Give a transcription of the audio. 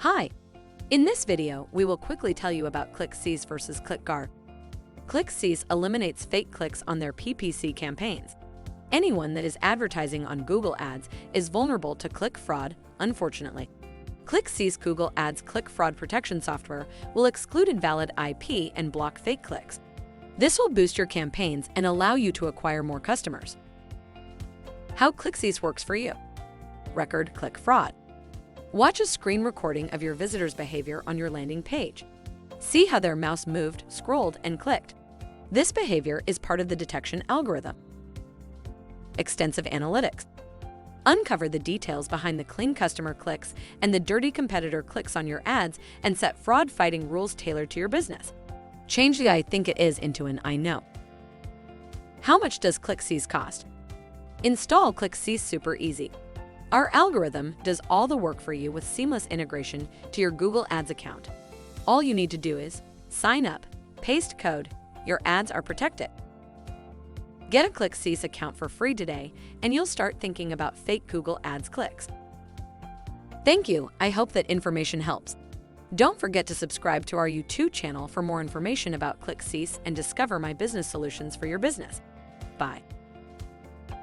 Hi! In this video, we will quickly tell you about ClickCease versus ClickGuard. ClickCease eliminates fake clicks on their PPC campaigns. Anyone that is advertising on Google Ads is vulnerable to click fraud, unfortunately. ClickCease Google Ads click fraud protection software will exclude invalid IP and block fake clicks. This will boost your campaigns and allow you to acquire more customers. How ClickCease works for you. Record click fraud. Watch a screen recording of your visitor's behavior on your landing page. See how their mouse moved, scrolled, and clicked. This behavior is part of the detection algorithm. Extensive analytics. Uncover the details behind the clean customer clicks and the dirty competitor clicks on your ads and set fraud-fighting rules tailored to your business. Change the "I think it is" into an "I know." How much does ClickCease cost? Install ClickCease super easy. Our algorithm does all the work for you with seamless integration to your Google Ads account. All you need to do is sign up, paste code, your ads are protected. Get a ClickCease account for free today, and you'll start thinking about fake Google Ads clicks. Thank you. I hope that information helps. Don't forget to subscribe to our YouTube channel for more information about ClickCease and discover my business solutions for your business. Bye.